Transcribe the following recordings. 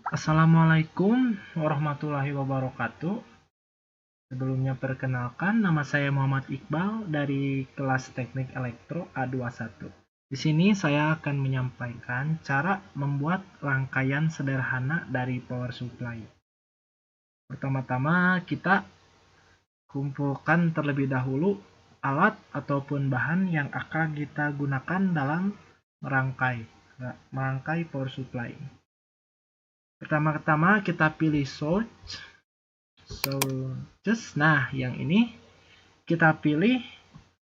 Assalamualaikum warahmatullahi wabarakatuh. Sebelumnya perkenalkan, nama saya Muhammad Iqbal dari kelas Teknik Elektro A21. Di sini saya akan menyampaikan cara membuat rangkaian sederhana dari power supply. Pertama-tama kita kumpulkan terlebih dahulu alat ataupun bahan yang akan kita gunakan dalam merangkai power supply. Pertama-tama kita pilih source. Nah, yang ini kita pilih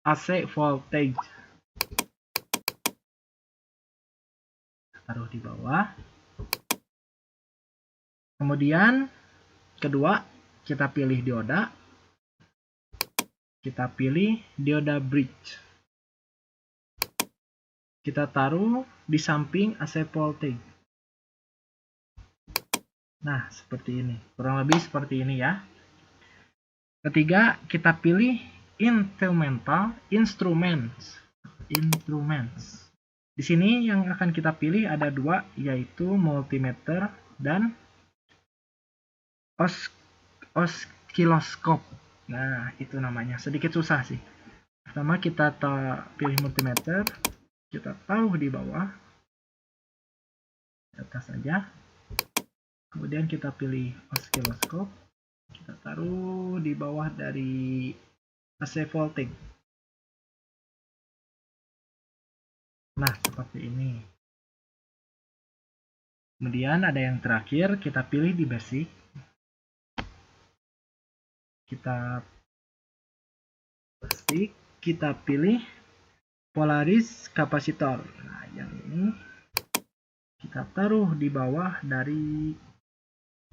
AC voltage. Taruh di bawah. Kemudian kedua kita pilih dioda. Kita pilih dioda bridge. Kita taruh di samping AC voltage. Nah, seperti ini. Kurang lebih seperti ini ya. Ketiga, kita pilih instruments. Di sini yang akan kita pilih ada dua, yaitu multimeter dan oscilloscope. Nah, itu namanya. Sedikit susah sih. Pertama kita pilih multimeter, kita taruh di bawah, di atas saja. Kemudian kita pilih oscilloscope, kita taruh di bawah dari AC voltage. Nah, seperti ini. Kemudian ada yang terakhir, kita pilih di basic. Kita pilih Polaris kapasitor. Nah, yang ini kita taruh di bawah dari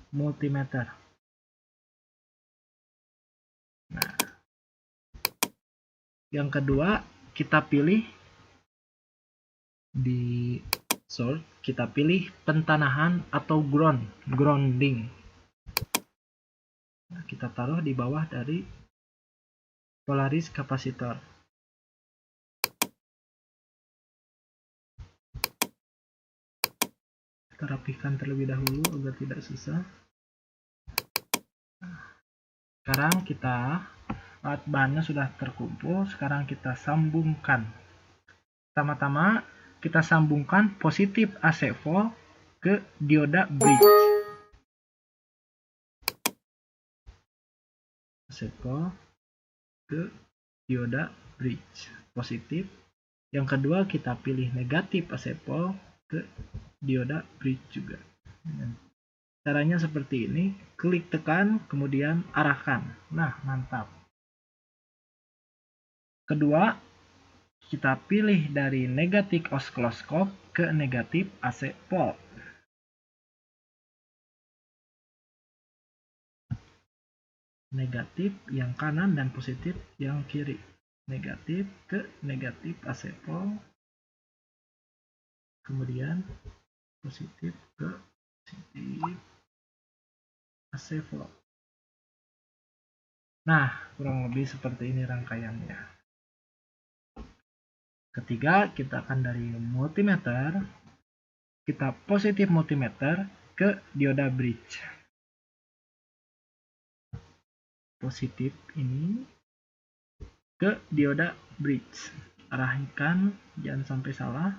multimeter. Nah, yang kedua kita pilih di source, kita pilih pentanahan atau grounding. Nah, kita taruh di bawah dari Polaris kapasitor. Kita rapikan terlebih dahulu agar tidak susah. Sekarang alat bahannya sudah terkumpul. Sekarang kita sambungkan. Pertama-tama kita sambungkan positif AC volt ke dioda bridge. AC volt ke dioda bridge positif. Yang kedua kita pilih negatif AC volt ke dioda bridge juga. Caranya seperti ini, klik tekan kemudian arahkan. Nah, mantap. Kedua, kita pilih dari negatif oscilloscope ke negatif AC volt. Negatif yang kanan dan positif yang kiri. Negatif ke negatif AC volt. Kemudian positif ke positif AC volt. Nah, kurang lebih seperti ini rangkaiannya. Ketiga, kita akan dari multimeter, kita positif multimeter ke dioda bridge. Positif ini ke dioda bridge. Arahkan, jangan sampai salah.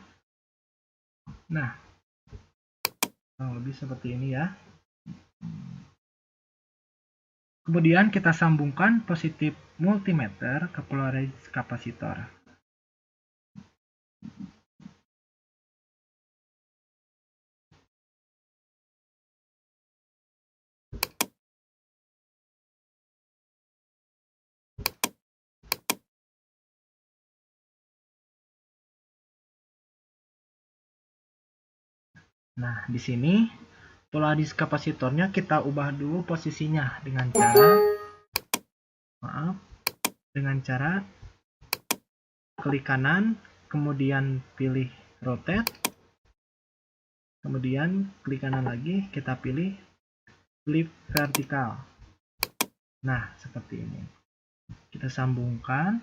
Nah, kurang lebih seperti ini ya. Kemudian kita sambungkan positif multimeter ke Polaris kapasitor. Nah, di sini Polaris kapasitornya kita ubah dulu posisinya dengan cara klik kanan, kemudian pilih rotate, kemudian klik kanan lagi, kita pilih flip vertikal. Nah, seperti ini. Kita sambungkan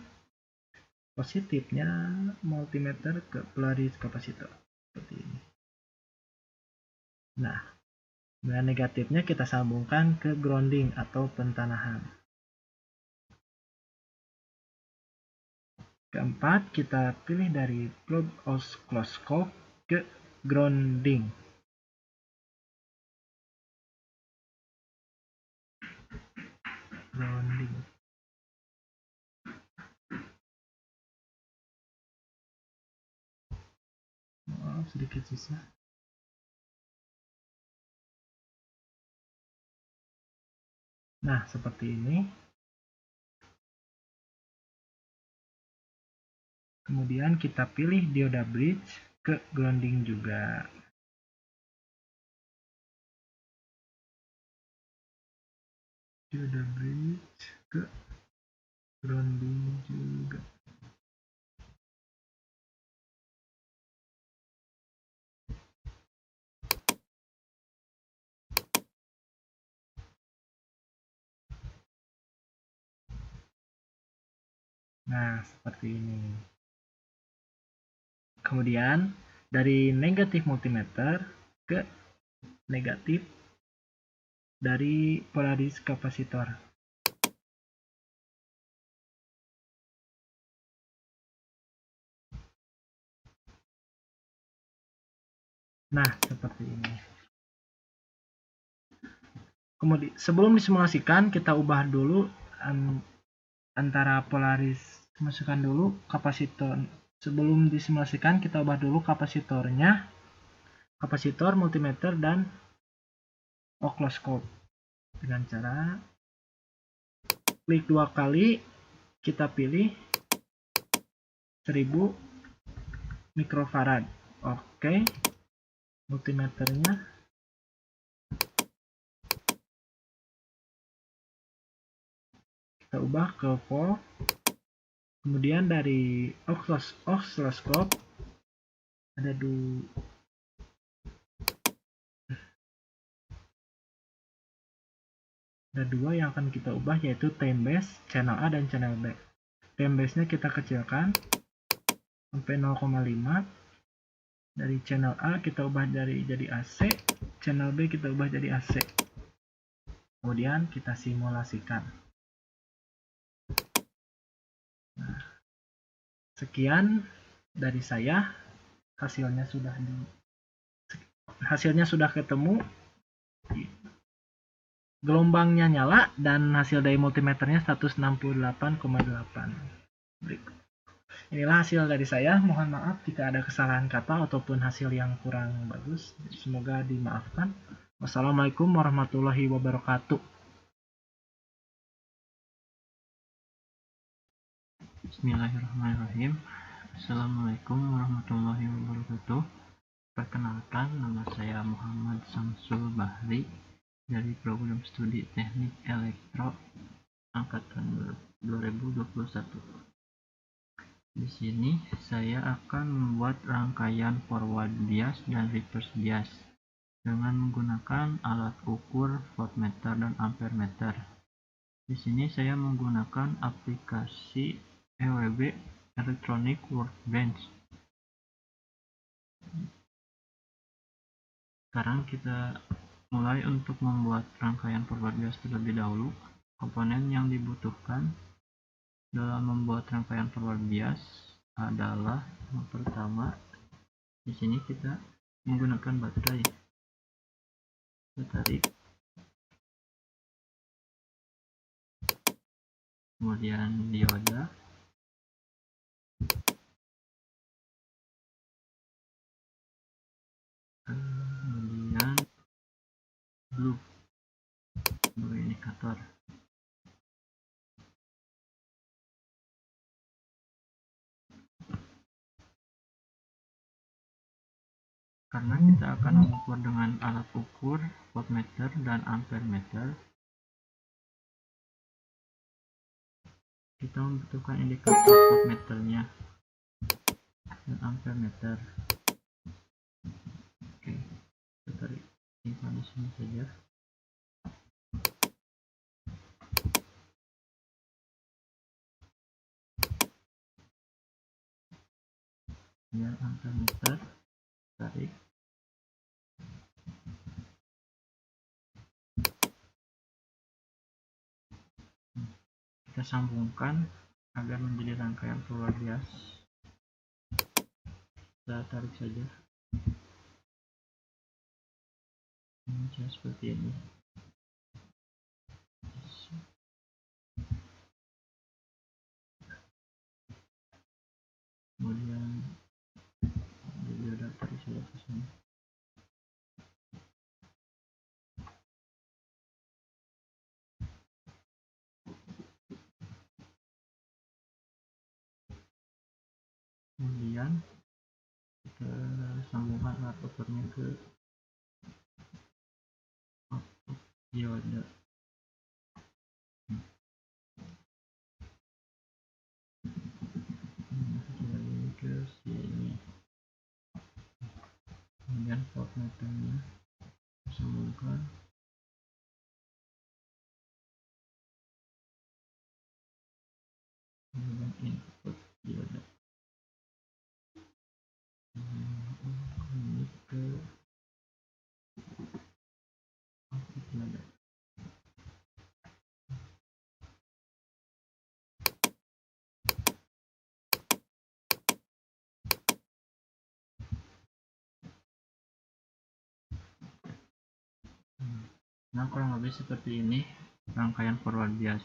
positifnya multimeter ke Polaris kapasitor seperti ini. Nah, Nah, negatifnya kita sambungkan ke grounding atau pentanahan. Keempat, kita pilih dari plug oscilloscope ke grounding. Oh, sedikit susah. Nah, seperti ini. Kemudian kita pilih dioda bridge ke grounding juga. Dioda bridge ke grounding juga. Nah, seperti ini. Kemudian dari negatif multimeter ke negatif dari polaris kapasitor. Nah, seperti ini. Kemudian sebelum disimulasikan kita ubah dulu antara polaris, masukkan dulu kapasitor. Sebelum disimulasikan kita ubah dulu kapasitornya, kapasitor, multimeter, dan oscilloscope dengan cara klik 2 kali, kita pilih 1000 mikrofarad. Oke, multimeternya kita ubah ke volt. Kemudian dari oscilloscope ada dua yang akan kita ubah, yaitu time base, channel A dan channel B. Time base-nya kita kecilkan sampai 0,5. Dari channel A kita ubah jadi AC, channel B kita ubah jadi AC. Kemudian kita simulasikan. Nah, sekian dari saya. Hasilnya sudah ketemu. Gelombangnya nyala dan hasil dari multimeternya 168,8. Inilah hasil dari saya. Mohon maaf jika ada kesalahan kata ataupun hasil yang kurang bagus. Semoga dimaafkan. Wassalamualaikum warahmatullahi wabarakatuh. Bismillahirrahmanirrahim. Assalamualaikum warahmatullahi wabarakatuh. Perkenalkan, nama saya Muhammad Samsul Bahri dari program studi Teknik Elektro angkatan 2021. Di sini saya akan membuat rangkaian forward bias dan reverse bias dengan menggunakan alat ukur voltmeter dan ampermeter. Di sini saya menggunakan aplikasi EWB Electronic Workbench. Sekarang kita mulai untuk membuat rangkaian forward bias terlebih dahulu. Komponen yang dibutuhkan dalam membuat rangkaian forward bias adalah yang pertama, di sini kita menggunakan baterai, kemudian dioda, kemudian blue indikator. Karena kita akan mengukur dengan alat ukur voltmeter dan ampermeter, kita membutuhkan indikator voltmeternya dan ampermeter. Oke, kita tarik simpan di sini saja. Ya, ampermeter tarik. kita sambungkan agar menjadi rangkaian forward bias. Kita tarik saja seperti ini. Kemudian dioda tarik saja ke sini. Kemudian kita sambungkan outputnya ke output dioda. Ini ke sini. Kemudian port meternya sambungkan. Kemudian input dioda. Ini ke output dioda. Nah, kurang lebih seperti ini rangkaian forward bias.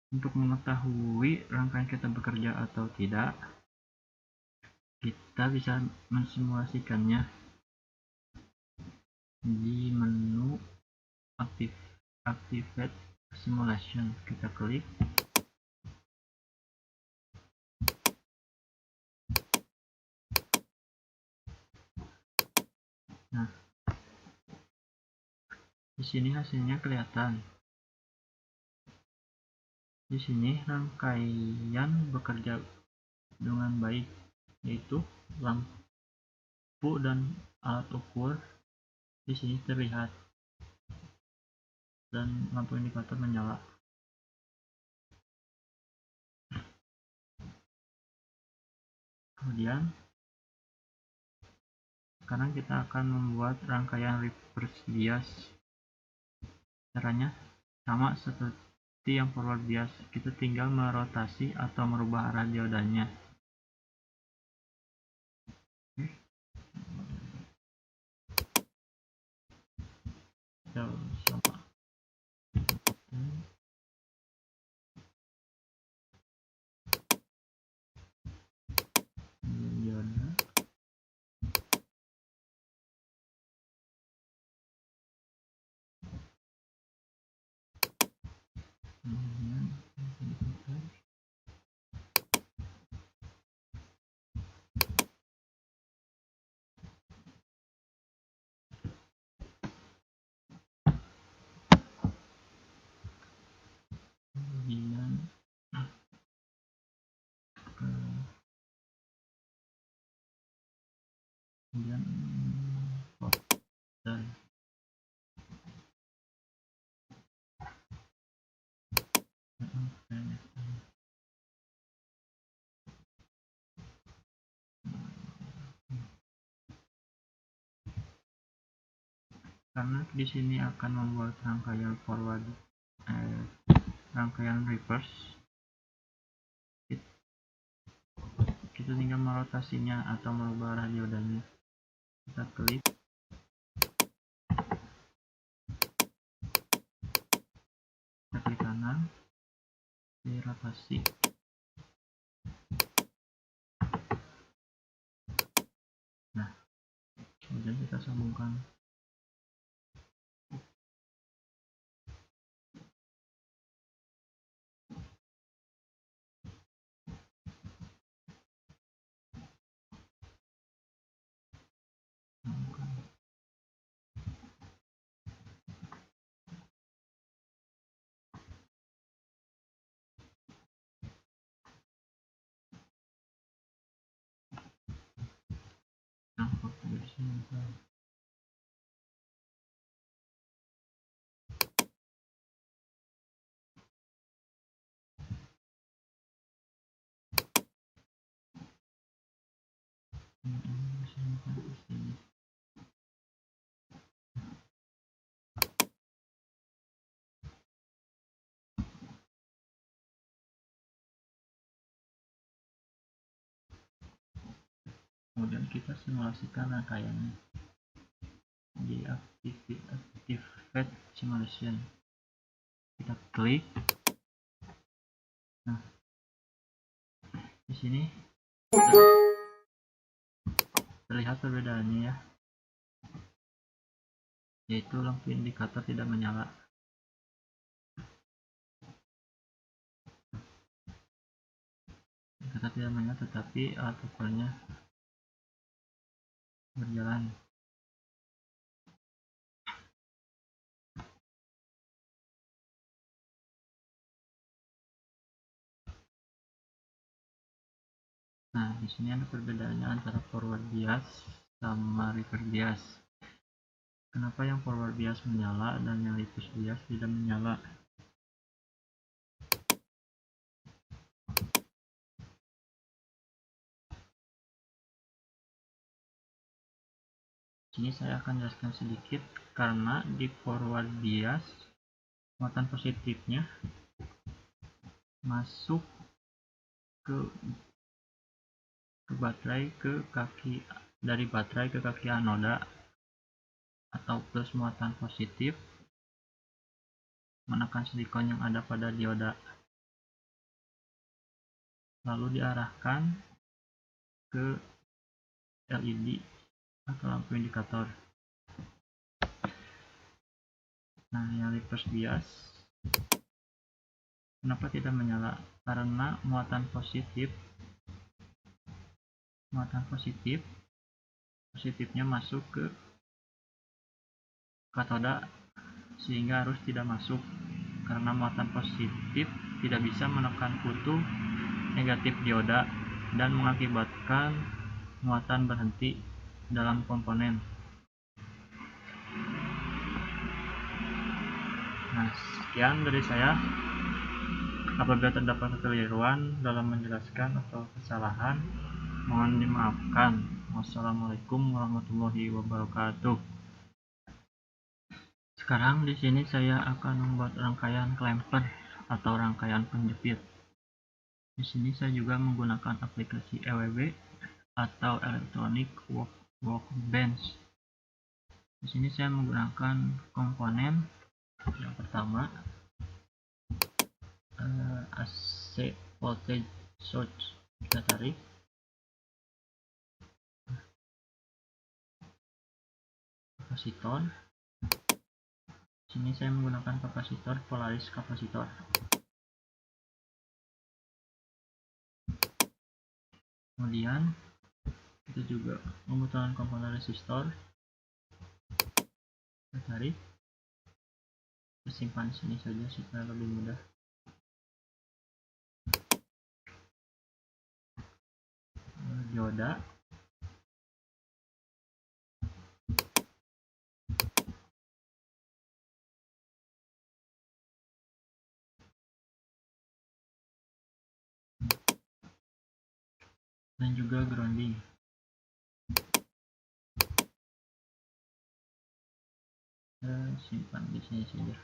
Untuk mengetahui rangkaian kita bekerja atau tidak, kita bisa mensimulasikannya di menu Activate Simulation. Kita klik. Nah, di sini hasilnya kelihatan. Di sini rangkaian bekerja dengan baik, yaitu lampu dan alat ukur di sini terlihat dan lampu indikator menyala. Kemudian sekarang kita akan membuat rangkaian reverse bias. Caranya sama seperti yang forward bias, kita tinggal merotasi atau merubah arah diodanya. Sama. Dioda. Kemudian dan karena di sini akan membuat rangkaian rangkaian reverse, kita tinggal merotasinya atau merubah arah diodanya. Kita klik, kita klik kanan, dirotasi. Nah, kemudian kita sambungkan. Nah, dari sini Kemudian kita simulasikan rangkaiannya di Activate Simulation. Kita klik. Nah, di sini terlihat perbedaannya ya, yaitu lampu indikator tidak menyala. Indikator tidak menyala, tetapi alat ukurnya berjalan. Nah, di sini ada perbedaannya antara forward bias sama reverse bias. Kenapa yang forward bias menyala dan yang reverse bias tidak menyala? Sini saya akan jelaskan sedikit, karena di forward bias muatan positifnya masuk ke baterai ke kaki, dari baterai ke kaki anoda, atau plus muatan positif menekan silikon yang ada pada dioda, lalu diarahkan ke LED atau lampu indikator. Nah, yang reverse bias kenapa tidak menyala? Karena muatan positifnya masuk ke katoda, sehingga arus tidak masuk, karena muatan positif tidak bisa menekan kutu negatif dioda dan mengakibatkan muatan berhenti dalam komponen. Nah, sekian dari saya. Apabila terdapat kekeliruan dalam menjelaskan atau kesalahan, mohon dimaafkan. Wassalamualaikum warahmatullahi wabarakatuh. Sekarang di sini saya akan membuat rangkaian clamper atau rangkaian penjepit. Di sini saya juga menggunakan aplikasi EWB atau Electronic Workbench. Di sini saya menggunakan komponen yang pertama, AC voltage source. Kita tarik. Kapasitor. Sini saya menggunakan kapasitor Polaris kapasitor. Kemudian kita juga membutuhkan komponen resistor. Kita tarik. Kita simpan sini saja supaya lebih mudah. Dioda. Dan juga grounding. Kita simpan di sini saja.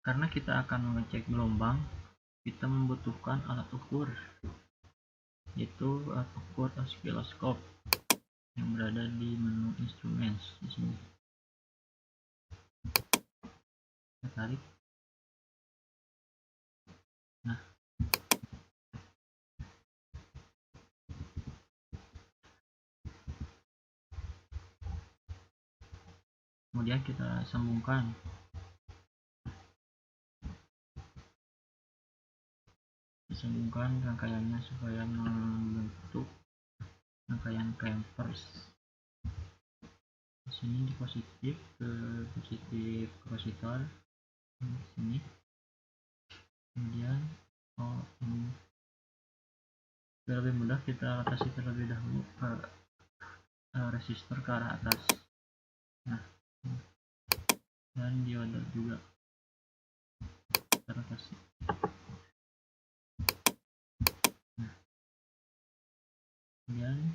Karena kita akan mengecek gelombang, kita membutuhkan alat ukur, yaitu alat ukur oscilloscope yang berada di menu instrumen di sini. Kita tarik. Nah, kemudian kita sambungkan. Disambungkan rangkaiannya supaya membentuk rangkaian clampers. Di sini di positif ke positif kapasitor di sini. Kemudian ini biar lebih mudah, kita rotasi terlebih dahulu ke resistor ke arah atas. Nah, dan dioda juga kita rotasi. Nah, kemudian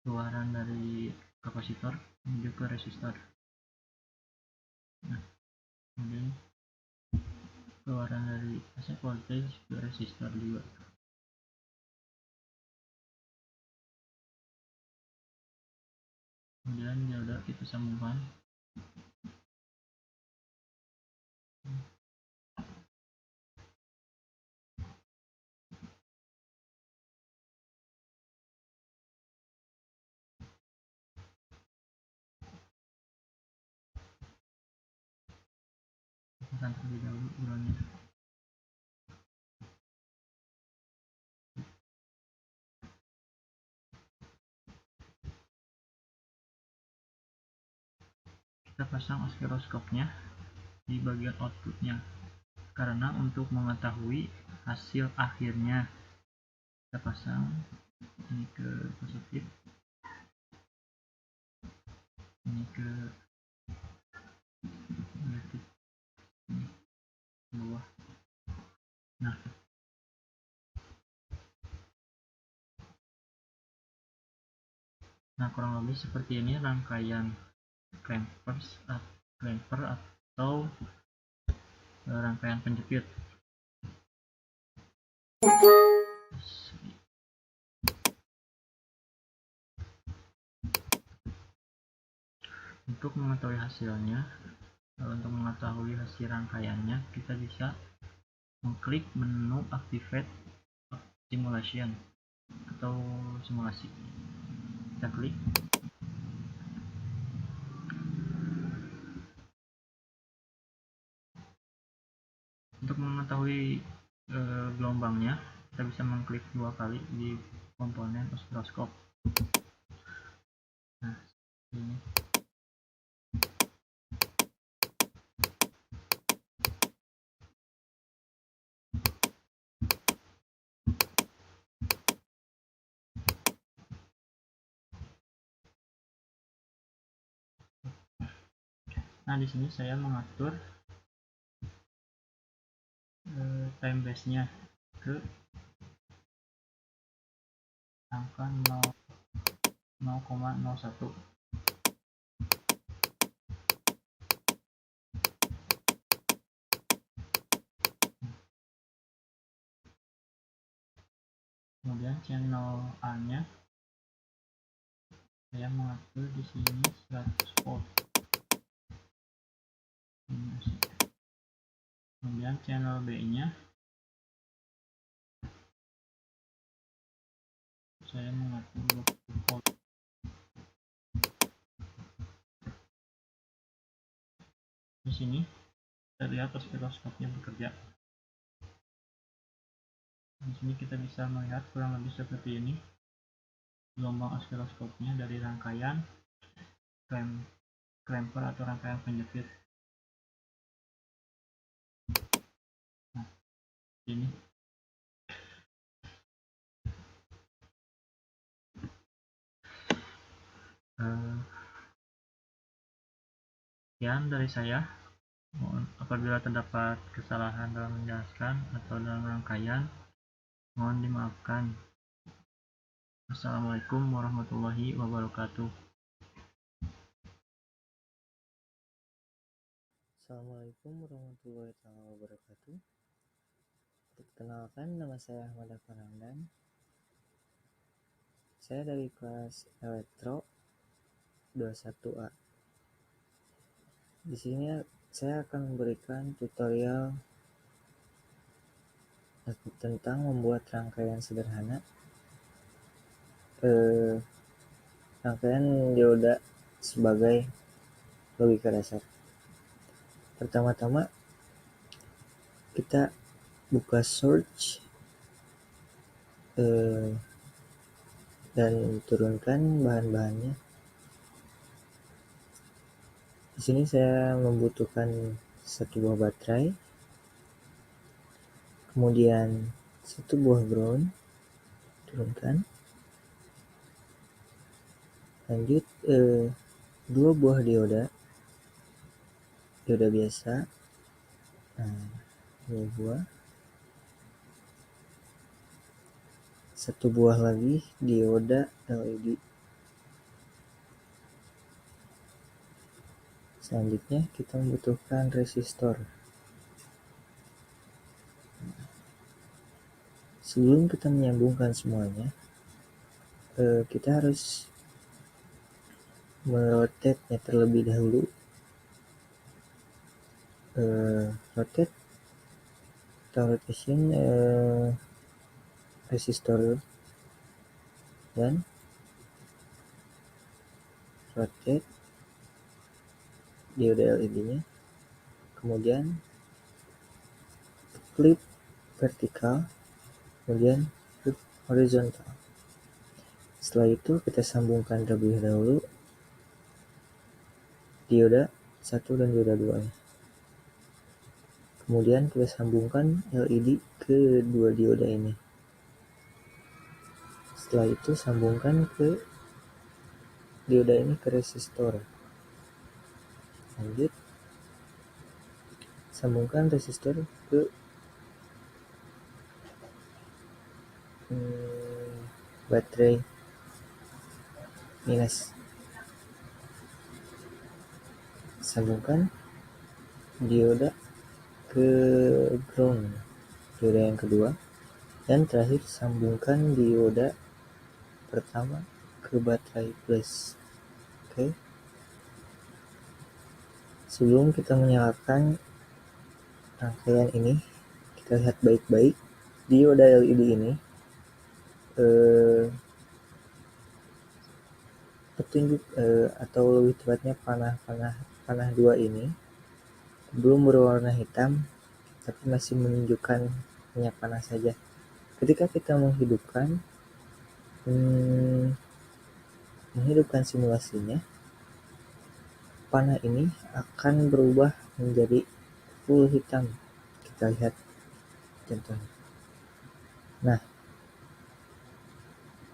keluaran dari kapasitor menuju ke resistor. Nah, Kemudian keluaran dari AC voltage ke resistor juga. Kemudian dioda kita sambungkan pasang terlebih dahulu groundnya. Kita pasang osiloskopnya di bagian outputnya, karena untuk mengetahui hasil akhirnya kita pasang ini ke positif, ini ke negatif, ini ke bawah. Nah, kurang lebih seperti ini rangkaian clamper atau rangkaian penjepit. Untuk mengetahui hasilnya, untuk mengetahui hasil rangkaiannya, kita bisa mengklik menu Activate Simulation atau simulasi. Kita klik. Untuk mengetahui gelombangnya, kita bisa mengklik 2 kali di komponen osiloskop. Nah, ini. Nah, di sini saya mengatur time base-nya ke angka 0,01. Kemudian channel A-nya saya mengatur di sini 100 volt. Kemudian channel B-nya saya mengatur 20 volt. Di sini kita lihat osiloskopnya bekerja. Di sini kita bisa melihat kurang lebih seperti ini gelombang osiloskopnya dari rangkaian clamper atau rangkaian penjepit. Nah, ini sekian dari saya. Apabila terdapat kesalahan dalam menjelaskan atau dalam rangkaian, mohon dimaafkan. Assalamualaikum warahmatullahi wabarakatuh. Assalamualaikum warahmatullahi wabarakatuh. Perkenalkan, nama saya Ahmad Farhandan. Saya dari kelas Elektro 21A. Di sini saya akan memberikan tutorial tentang membuat rangkaian sederhana rangkaian dioda sebagai logika dasar. Pertama-tama kita buka search dan turunkan bahan-bahannya. Di sini saya membutuhkan 1 buah baterai, kemudian 1 buah ground, turunkan. Lanjut 2 buah dioda biasa. Nah, 2 buah. 1 buah lagi dioda LED. Selanjutnya kita membutuhkan resistor. Sebelum kita menyambungkan semuanya, kita harus merotate-nya terlebih dahulu. Rotate atau rotation resistor dan rotate dioda LED-nya, kemudian flip vertikal, kemudian flip horizontal. Setelah itu kita sambungkan terlebih dahulu dioda 1 dan dioda 2. Kemudian kita sambungkan LED ke dua dioda ini. Setelah itu sambungkan ke dioda ini ke resistor. Lanjut sambungkan resistor ke baterai minus. Sambungkan dioda ke ground, dioda yang kedua, dan terakhir sambungkan dioda pertama ke baterai plus. Oke. Sebelum kita menyalakan rangkaian ini, kita lihat baik-baik dioda LED ini petunjuk atau lebih tepatnya panah 2 ini belum berwarna hitam, tapi masih menunjukkan hanya panah saja. Ketika kita menghidupkan simulasinya, panah ini akan berubah menjadi full hitam. Kita lihat contohnya. Nah,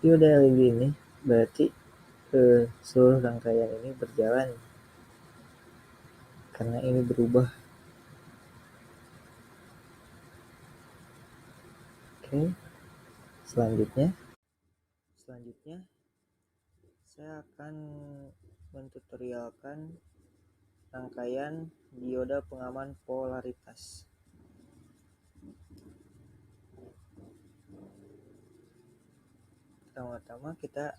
dioda LED ini berarti seluruh rangkaian ini berjalan karena ini berubah. Oke. Selanjutnya saya akan mentutorialkan rangkaian dioda pengaman polaritas. Pertama-tama kita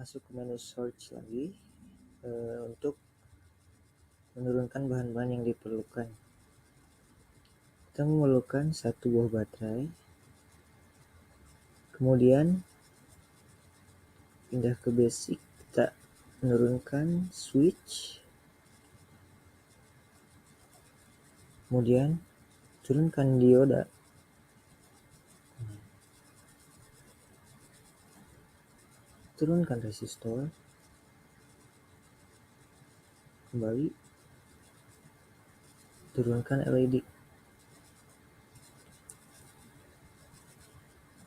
masuk ke menu search lagi untuk menurunkan bahan-bahan yang diperlukan. Kita memerlukan satu buah baterai, kemudian pindah ke basic, kita menurunkan switch, kemudian turunkan dioda, turunkan resistor, kembali turunkan LED.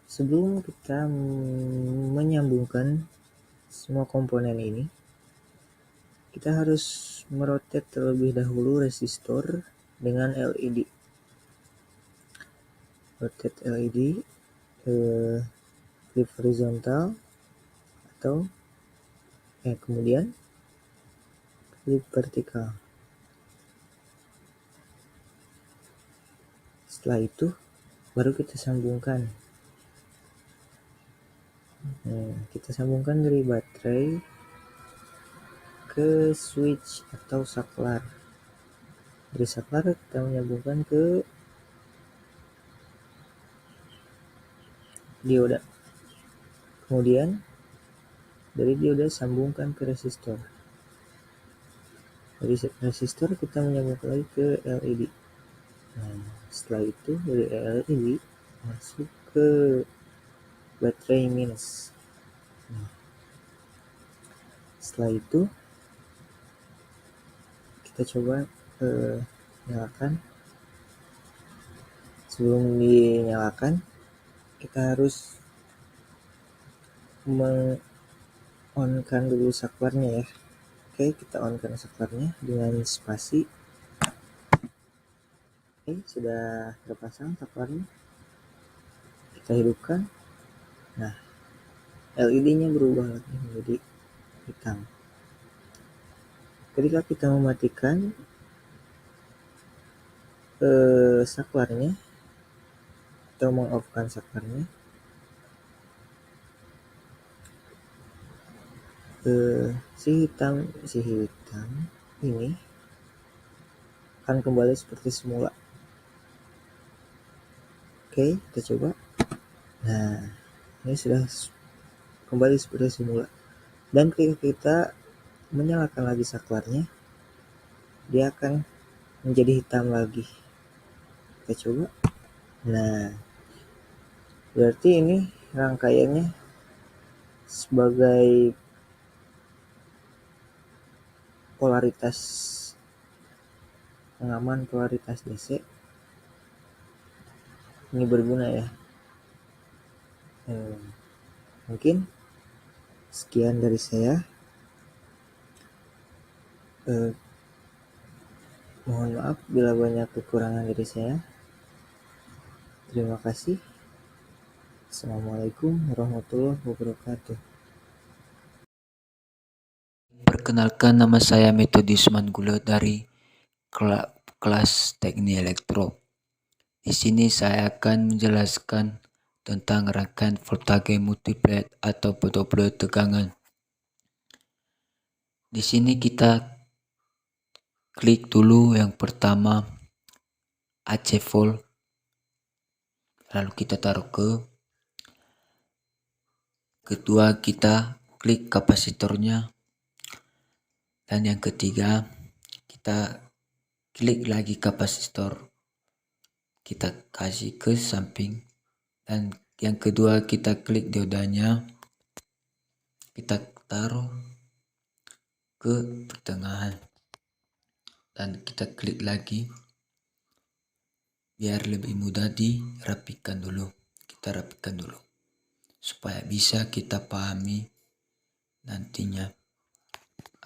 Sebelum kita menyambungkan semua komponen ini, kita harus merotate terlebih dahulu resistor dengan LED. Rotate LED flip horizontal atau kemudian flip vertikal. Setelah itu baru kita sambungkan. Kita sambungkan dari baterai ke switch atau saklar. Dari saklar kita menyambungkan ke dioda. Kemudian dari dioda sambungkan ke resistor. Dari resistor kita menyambungkan lagi ke LED. Nah, setelah itu dari LED masuk ke baterai minus. Nah, setelah itu kita coba nyalakan. Sebelum dinyalakan kita harus on-kan dulu saklarnya ya. Oke, kita on-kan saklarnya dengan spasi. Oke, sudah terpasang saklarnya. Kita hidupkan. Nah, LED-nya berubah lagi menjadi hitam. ketika kita mematikan saklarnya atau meng-off-kan saklarnya, si hitam ini akan kembali seperti semula. Oke, kita coba. Nah, ini sudah kembali seperti semula. Dan ketika kita menyalakan lagi saklarnya, dia akan menjadi hitam lagi. Kita coba. Nah, berarti ini rangkaiannya sebagai polaritas pengaman polaritas DC ini berguna ya. Mungkin sekian dari saya. Mohon maaf bila banyak kekurangan dari saya. Terima kasih. Assalamualaikum warahmatullahi wabarakatuh. Perkenalkan, nama saya Metodis Manggula dari kelas Teknik Elektro. Di sini saya akan menjelaskan tentang rangkaian voltage multiplet atau pendobel tegangan. Di sini kita klik dulu yang pertama AC volt, lalu kita taruh kedua kita klik kapasitornya, dan yang ketiga kita klik lagi kapasitor, kita kasih ke samping, dan yang kedua kita klik diodanya, kita taruh ke pertengahan, dan kita klik lagi biar lebih mudah dirapikan dulu. Kita rapikan dulu supaya bisa kita pahami nantinya,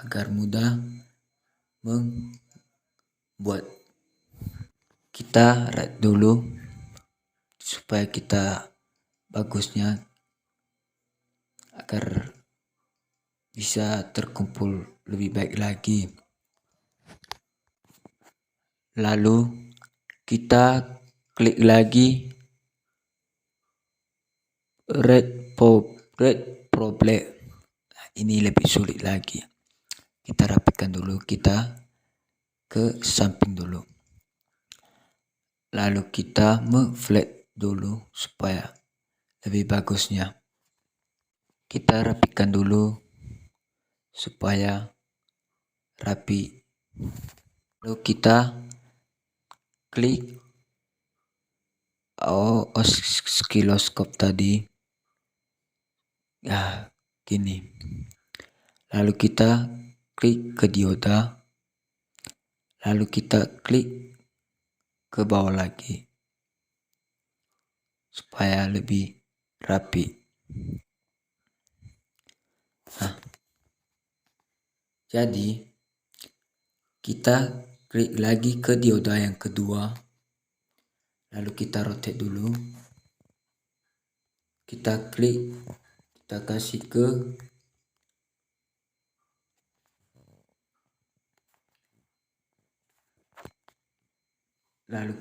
agar mudah membuat. Kita red dulu supaya kita bagusnya, agar bisa terkumpul lebih baik lagi. Lalu kita klik lagi red problem. Nah, ini lebih sulit lagi. Kita rapikan dulu, kita ke samping dulu. Lalu kita flat dulu supaya lebih bagusnya. Kita rapikan dulu supaya rapi. Lalu kita klik oscilloscope tadi. Ya, gini. Lalu kita klik ke dioda. Lalu kita klik ke bawah lagi supaya lebih rapi. Nah, jadi kita klik lagi ke dioda yang kedua, lalu kita rotate dulu, kita klik, kita kasih ke lalu